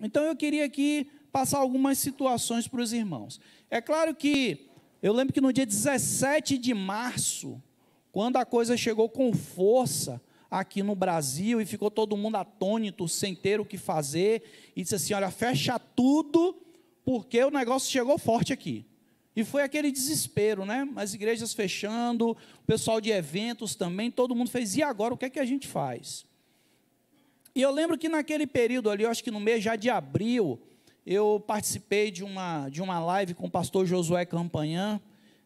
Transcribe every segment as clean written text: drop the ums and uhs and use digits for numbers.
Então, eu queria aqui passar algumas situações para os irmãos. É claro que, eu lembro que no dia 17 de março, quando a coisa chegou com força aqui no Brasil, e ficou todo mundo atônito, sem ter o que fazer, e disse assim, olha, fecha tudo, porque o negócio chegou forte aqui. E foi aquele desespero, né? As igrejas fechando, o pessoal de eventos também, todo mundo fez, e agora o que é que a gente faz? E eu lembro que naquele período ali, eu acho que no mês já de abril, eu participei de uma live com o pastor Josué Campanhã,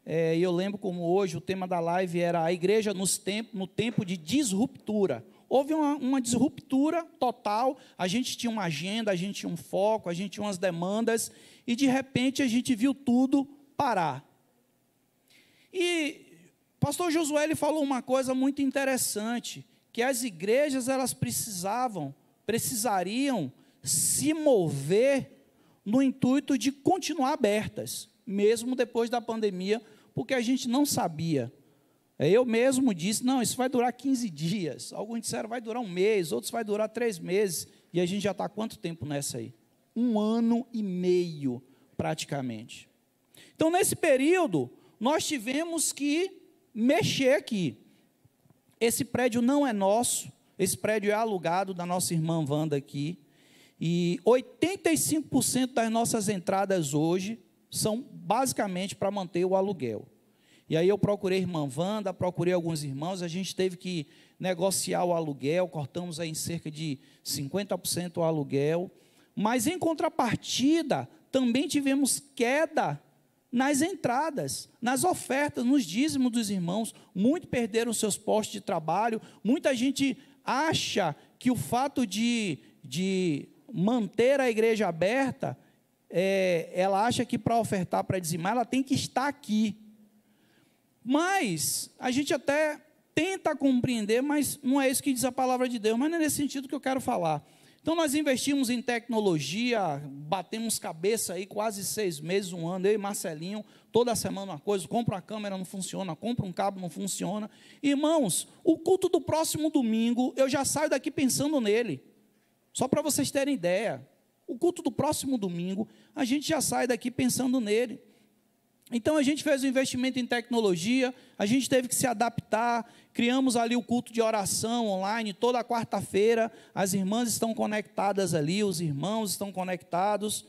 e eu lembro como hoje o tema da live era a igreja no tempo de disruptura. Houve uma disruptura total, a gente tinha uma agenda, a gente tinha um foco, a gente tinha umas demandas, e de repente a gente viu tudo parar. E o pastor Josué ele falou uma coisa muito interessante, que as igrejas elas precisariam se mover no intuito de continuar abertas, mesmo depois da pandemia, porque a gente não sabia. Eu mesmo disse, não, isso vai durar 15 dias. Alguns disseram, vai durar um mês, outros vai durar 3 meses. E a gente já está há quanto tempo nessa aí? 1 ano e meio, praticamente. Então, nesse período, nós tivemos que mexer aqui. Esse prédio não é nosso, esse prédio é alugado da nossa irmã Wanda aqui. E 85% das nossas entradas hoje são basicamente para manter o aluguel. E aí eu procurei a irmã Wanda, procurei alguns irmãos, a gente teve que negociar o aluguel, cortamos aí em cerca de 50% o aluguel, mas em contrapartida, também tivemos queda nas entradas, nas ofertas, nos dízimos dos irmãos, muitos perderam seus postos de trabalho, muita gente acha que o fato de manter a igreja aberta, ela acha que para ofertar, para dizimar, ela tem que estar aqui. Mas a gente até tenta compreender, mas não é isso que diz a palavra de Deus, mas não é nesse sentido que eu quero falar. Então nós investimos em tecnologia, batemos cabeça aí quase 6 meses, 1 ano, eu e Marcelinho, toda semana uma coisa, compra uma câmera, não funciona, compra um cabo, não funciona. Irmãos, o culto do próximo domingo, eu já saio daqui pensando nele, só para vocês terem ideia. O culto do próximo domingo, a gente já sai daqui pensando nele. Então, a gente fez um investimento em tecnologia, a gente teve que se adaptar, criamos ali o culto de oração online, toda quarta-feira, as irmãs estão conectadas ali, os irmãos estão conectados,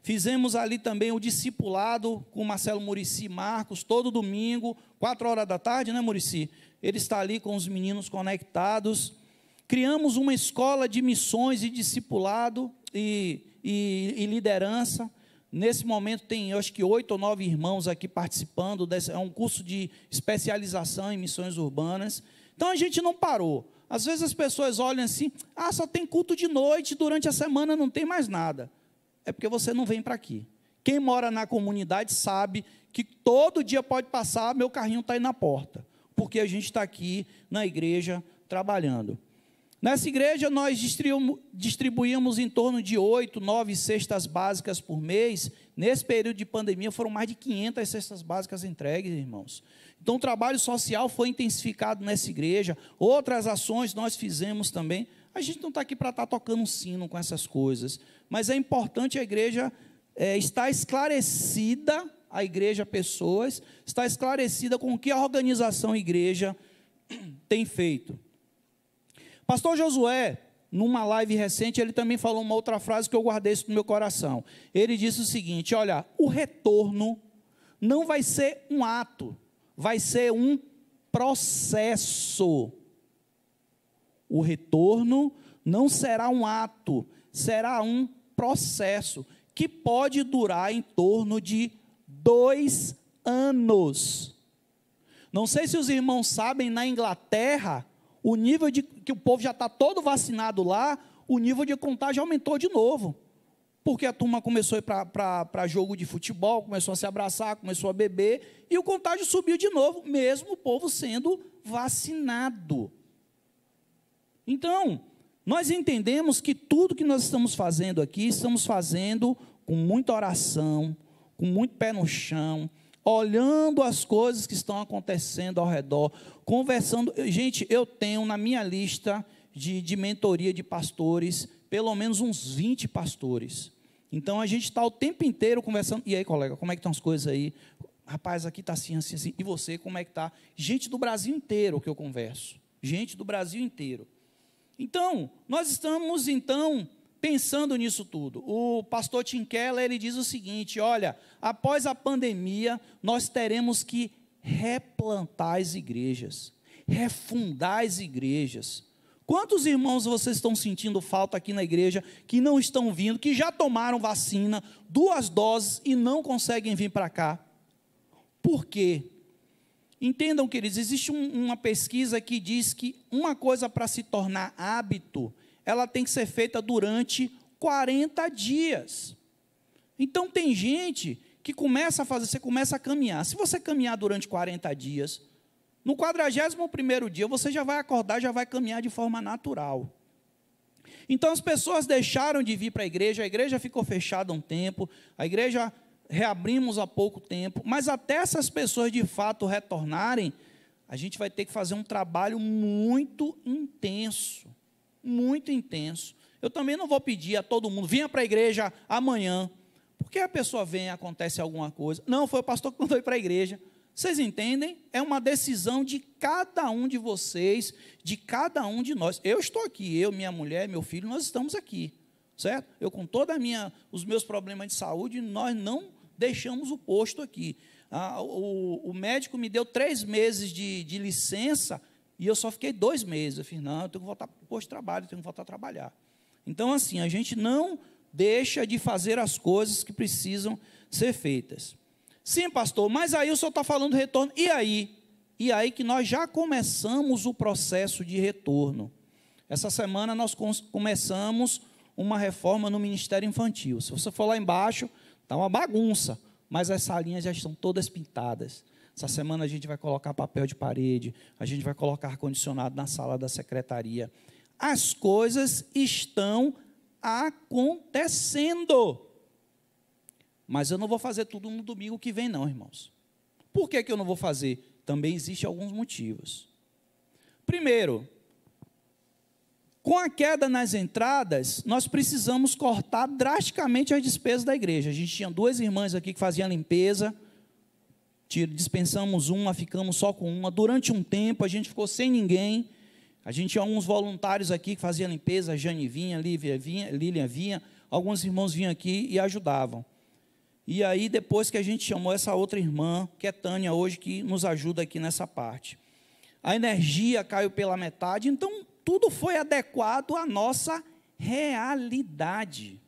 fizemos ali também o discipulado com Marcelo Muricy Marcos, todo domingo, 4 horas da tarde, né, Muricy? Ele está ali com os meninos conectados, criamos uma escola de missões e discipulado e liderança. Nesse momento tem, eu acho que 8 ou 9 irmãos aqui participando, é um curso de especialização em missões urbanas. Então, a gente não parou. Às vezes as pessoas olham assim, só tem culto de noite, durante a semana não tem mais nada. É porque você não vem para aqui. Quem mora na comunidade sabe que todo dia pode passar, meu carrinho está aí na porta, porque a gente está aqui na igreja trabalhando. Nessa igreja, nós distribuímos em torno de 8, 9 cestas básicas por mês. Nesse período de pandemia, foram mais de 500 cestas básicas entregues, irmãos. Então, o trabalho social foi intensificado nessa igreja. Outras ações nós fizemos também. A gente não está aqui para estar tocando um sino com essas coisas, mas é importante a igreja estar esclarecida, a igreja pessoas, está esclarecida com o que a organização igreja tem feito. Pastor Josué, numa live recente, ele também falou uma outra frase que eu guardei isso no meu coração. Ele disse o seguinte, olha, o retorno não vai ser um ato, vai ser um processo. O retorno não será um ato, será um processo, que pode durar em torno de 2 anos. Não sei se os irmãos sabem, na Inglaterra, o nível de que o povo já está todo vacinado lá, o nível de contágio aumentou de novo, porque a turma começou a ir para jogo de futebol, começou a se abraçar, começou a beber, e o contágio subiu de novo, mesmo o povo sendo vacinado. Então, nós entendemos que tudo que nós estamos fazendo aqui, estamos fazendo com muita oração, com muito pé no chão, olhando as coisas que estão acontecendo ao redor, conversando. Gente, eu tenho na minha lista de mentoria de pastores, pelo menos uns 20 pastores. Então, a gente está o tempo inteiro conversando. E aí, colega, como é que estão as coisas aí? Rapaz, aqui está assim, assim, assim. E você, como é que está? Gente do Brasil inteiro que eu converso. Gente do Brasil inteiro. Então, nós estamos, pensando nisso tudo. O pastor Tim Keller, ele diz o seguinte, olha, após a pandemia, nós teremos que replantar as igrejas, refundar as igrejas. Quantos irmãos vocês estão sentindo falta aqui na igreja, que não estão vindo, que já tomaram vacina, 2 doses e não conseguem vir para cá? Por quê? Entendam, queridos, existe uma pesquisa que diz que uma coisa para se tornar hábito, ela tem que ser feita durante 40 dias. Então, tem gente que começa a fazer, você começa a caminhar. Se você caminhar durante 40 dias, no 41º dia, você já vai acordar, já vai caminhar de forma natural. Então, as pessoas deixaram de vir para a igreja ficou fechada um tempo, a igreja reabrimos há pouco tempo, mas até essas pessoas de fato retornarem, a gente vai ter que fazer um trabalho muito intenso, muito intenso. Eu também não vou pedir a todo mundo, venha para a igreja amanhã, porque a pessoa vem e acontece alguma coisa. Não, foi o pastor que mandou ir para a igreja. Vocês entendem? É uma decisão de cada um de vocês, de cada um de nós. Eu estou aqui, eu, minha mulher, meu filho, nós estamos aqui, certo? Eu com os meus problemas de saúde, nós não deixamos o posto aqui. O médico me deu 3 meses de licença e eu só fiquei 2 meses. Eu fiz, não, eu tenho que voltar para o posto de trabalho, eu tenho que voltar a trabalhar. Então, assim, a gente não deixa de fazer as coisas que precisam ser feitas. Sim, pastor, mas aí o senhor está falando de retorno. E aí? E aí que nós já começamos o processo de retorno. Essa semana nós começamos uma reforma no Ministério Infantil. Se você for lá embaixo, está uma bagunça, mas as salinhas já estão todas pintadas. Essa semana a gente vai colocar papel de parede, a gente vai colocar ar-condicionado na sala da secretaria. As coisas estão acontecendo. Mas eu não vou fazer tudo no domingo que vem, não, irmãos. Por que eu não vou fazer? Também existem alguns motivos. Primeiro, com a queda nas entradas, nós precisamos cortar drasticamente as despesas da igreja. A gente tinha 2 irmãs aqui que faziam limpeza, dispensamos uma, ficamos só com uma. Durante um tempo, a gente ficou sem ninguém. A gente tinha alguns voluntários aqui que faziam limpeza, a Jane vinha, Lilian vinha, alguns irmãos vinham aqui e ajudavam. E aí, depois que a gente chamou essa outra irmã, que é Tânia hoje, que nos ajuda aqui nessa parte. A energia caiu pela metade, então tudo foi adequado à nossa realidade.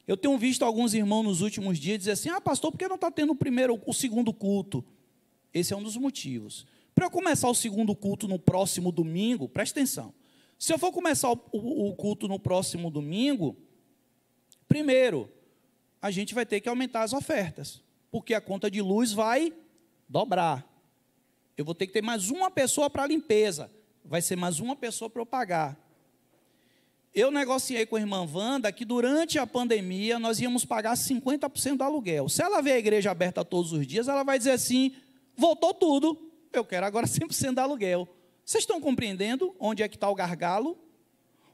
Eu tenho visto alguns irmãos nos últimos dias dizer assim, pastor, por que não está tendo o segundo culto? Esse é um dos motivos. Para eu começar o segundo culto no próximo domingo, presta atenção, se eu for começar o culto no próximo domingo, primeiro, a gente vai ter que aumentar as ofertas, porque a conta de luz vai dobrar. Eu vou ter que ter mais uma pessoa para a limpeza, vai ser mais uma pessoa para eu pagar. Eu negociei com a irmã Wanda que durante a pandemia nós íamos pagar 50% do aluguel. Se ela vê a igreja aberta todos os dias, ela vai dizer assim, voltou tudo, eu quero agora 100% do aluguel. Vocês estão compreendendo onde é que está o gargalo?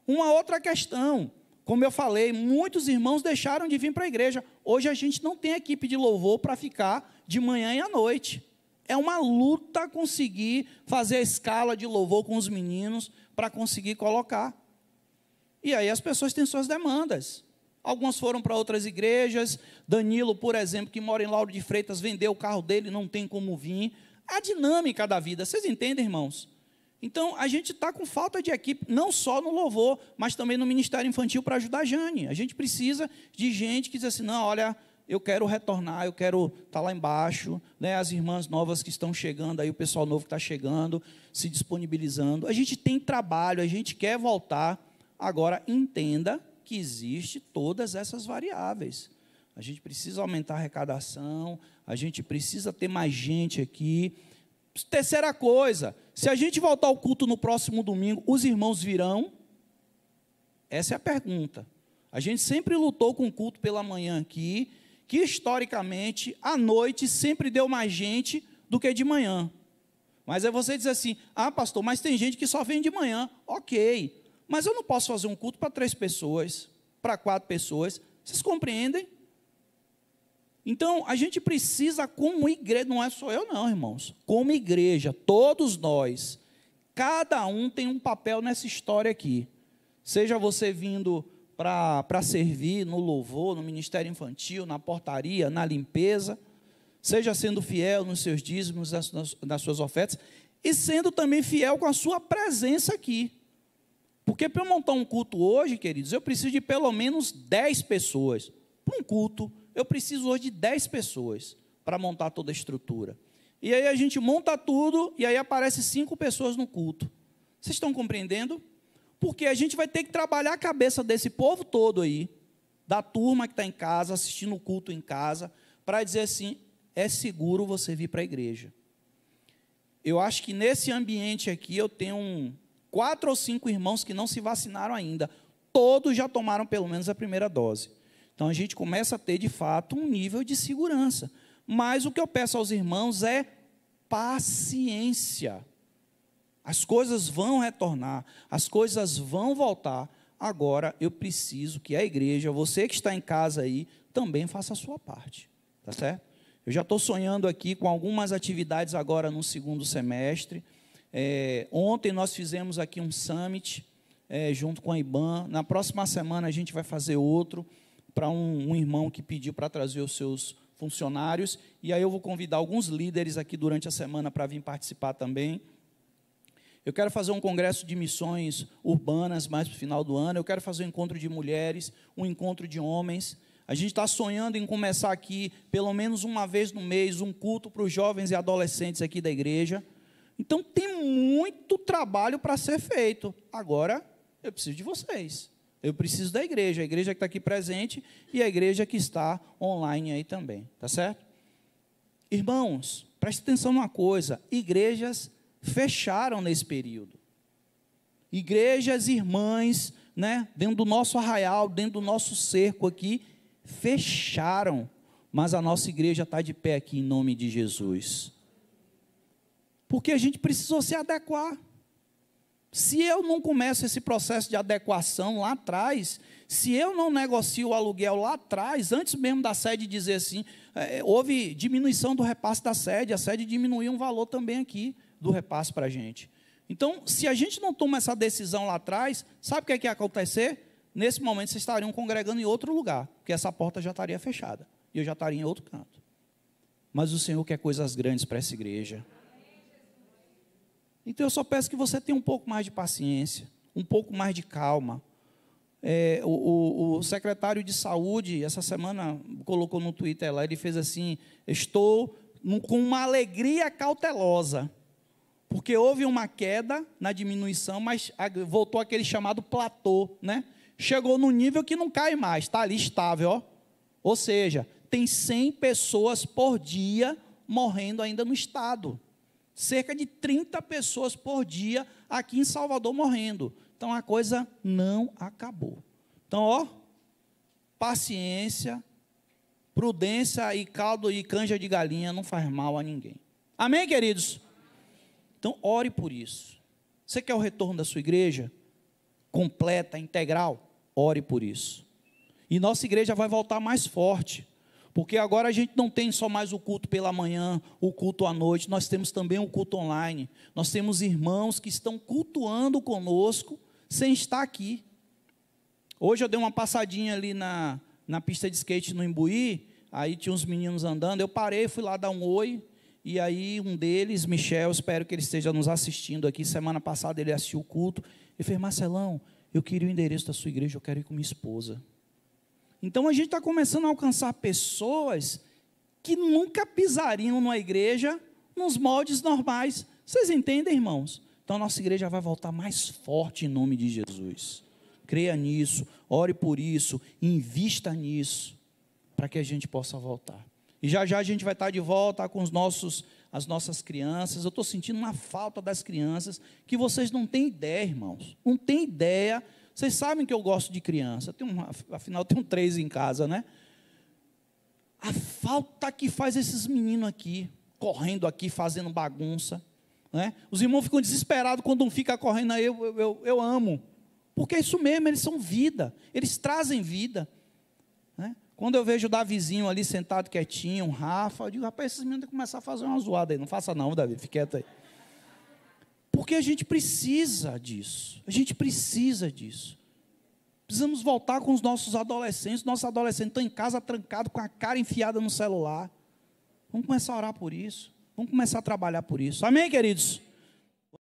Uma outra questão, como eu falei, muitos irmãos deixaram de vir para a igreja. Hoje a gente não tem equipe de louvor para ficar de manhã e à noite. É uma luta conseguir fazer a escala de louvor com os meninos para conseguir colocar. E aí as pessoas têm suas demandas. Algumas foram para outras igrejas. Danilo, por exemplo, que mora em Lauro de Freitas, vendeu o carro dele, não tem como vir. A dinâmica da vida, vocês entendem, irmãos? Então, a gente está com falta de equipe, não só no louvor, mas também no Ministério Infantil para ajudar a Jane. A gente precisa de gente que diz assim, não, olha, eu quero retornar, eu quero estar lá embaixo, né, as irmãs novas que estão chegando, aí o pessoal novo que está chegando, se disponibilizando. A gente tem trabalho, a gente quer voltar. Agora, entenda que existe todas essas variáveis. A gente precisa aumentar a arrecadação, a gente precisa ter mais gente aqui. Terceira coisa, se a gente voltar ao culto no próximo domingo, os irmãos virão? Essa é a pergunta. A gente sempre lutou com o culto pela manhã aqui, que historicamente, à noite, sempre deu mais gente do que de manhã. Mas aí você diz assim, pastor, mas tem gente que só vem de manhã. Ok, Mas eu não posso fazer um culto para 3 pessoas, para 4 pessoas. Vocês compreendem? Então, a gente precisa, como igreja, não é só eu não, irmãos, como igreja, todos nós, cada um tem um papel nessa história aqui. Seja você vindo para servir no louvor, no ministério infantil, na portaria, na limpeza, seja sendo fiel nos seus dízimos, nas suas ofertas, e sendo também fiel com a sua presença aqui. Porque para eu montar um culto hoje, queridos, eu preciso de pelo menos 10 pessoas. Para um culto, eu preciso hoje de 10 pessoas para montar toda a estrutura. E aí a gente monta tudo, e aí aparece 5 pessoas no culto. Vocês estão compreendendo? Porque a gente vai ter que trabalhar a cabeça desse povo todo aí, da turma que está em casa, assistindo o culto em casa, para dizer assim, é seguro você vir para a igreja. Eu acho que nesse ambiente aqui eu tenho 4 ou 5 irmãos que não se vacinaram ainda. Todos já tomaram pelo menos a primeira dose. Então a gente começa a ter de fato um nível de segurança. Mas o que eu peço aos irmãos é paciência. As coisas vão retornar, as coisas vão voltar. Agora eu preciso que a igreja, você que está em casa aí, também faça a sua parte. Tá certo? Eu já estou sonhando aqui com algumas atividades agora no segundo semestre. Ontem nós fizemos aqui um summit, junto com a IBAN. Na próxima semana a gente vai fazer outro, para um irmão que pediu para trazer os seus funcionários. E aí eu vou convidar alguns líderes aqui durante a semana para vir participar também. Eu quero fazer um congresso de missões urbanas mais para o final do ano. Eu quero fazer um encontro de mulheres, um encontro de homens. A gente está sonhando em começar aqui, pelo menos uma vez no mês, um culto para os jovens e adolescentes aqui da igreja. Então, tem muito trabalho para ser feito. Agora, eu preciso de vocês. Eu preciso da igreja. A igreja que está aqui presente e a igreja que está online aí também. Tá certo? Irmãos, preste atenção numa coisa. Igrejas fecharam nesse período. Igrejas, irmãs, né, dentro do nosso arraial, dentro do nosso cerco aqui, fecharam, mas a nossa igreja está de pé aqui em nome de Jesus, porque a gente precisou se adequar. Se eu não começo esse processo de adequação lá atrás, se eu não negocio o aluguel lá atrás, antes mesmo da sede dizer assim, houve diminuição do repasse da sede, a sede diminuiu um valor também aqui do repasse para a gente. Então, se a gente não toma essa decisão lá atrás, sabe o que ia acontecer? Nesse momento, vocês estariam congregando em outro lugar, porque essa porta já estaria fechada, e eu já estaria em outro canto. Mas o Senhor quer coisas grandes para essa igreja. Então, eu só peço que você tenha um pouco mais de paciência, um pouco mais de calma. O secretário de saúde, essa semana, colocou no Twitter lá, ele fez assim, estou com uma alegria cautelosa, porque houve uma queda na diminuição, mas voltou aquele chamado platô, né? Chegou no nível que não cai mais, está ali estável, ó. Ou seja, tem 100 pessoas por dia morrendo ainda no estado. Cerca de 30 pessoas por dia aqui em Salvador morrendo. Então a coisa não acabou. Então, ó, paciência, prudência e caldo e canja de galinha não faz mal a ninguém. Amém, queridos? Então, ore por isso. Você quer o retorno da sua igreja? Completa, integral? Ore por isso. E nossa igreja vai voltar mais forte. Porque agora a gente não tem só mais o culto pela manhã, o culto à noite, nós temos também o culto online. Nós temos irmãos que estão cultuando conosco sem estar aqui. Hoje eu dei uma passadinha ali na pista de skate no Imbuí, aí tinha uns meninos andando, eu parei, fui lá dar um oi, e aí um deles, Michel, espero que ele esteja nos assistindo aqui, semana passada ele assistiu o culto, ele fez, Marcelão, eu queria o endereço da sua igreja, eu quero ir com minha esposa. Então, a gente está começando a alcançar pessoas que nunca pisariam numa igreja nos moldes normais. Vocês entendem, irmãos? Então, a nossa igreja vai voltar mais forte em nome de Jesus. Creia nisso, ore por isso, invista nisso, para que a gente possa voltar. E já já a gente vai estar de volta com as nossas crianças. Eu estou sentindo uma falta das crianças, que vocês não têm ideia, irmãos. Não têm ideia. Vocês sabem que eu gosto de criança, afinal eu tenho 3 em casa, né? A falta que faz esses meninos aqui, correndo aqui, fazendo bagunça, né? Os irmãos ficam desesperados quando um fica correndo aí, eu amo, Porque é isso mesmo, eles são vida, eles trazem vida, né? Quando eu vejo o Davizinho ali sentado quietinho, um Rafa, eu digo, rapaz, esses meninos têm que começar a fazer uma zoada aí. Não faça não, Davi, fique quieto aí. Porque a gente precisa disso. A gente precisa disso. Precisamos voltar com os nossos adolescentes. Nossos adolescentes estão em casa trancados, com a cara enfiada no celular. Vamos começar a orar por isso. Vamos começar a trabalhar por isso. Amém, queridos?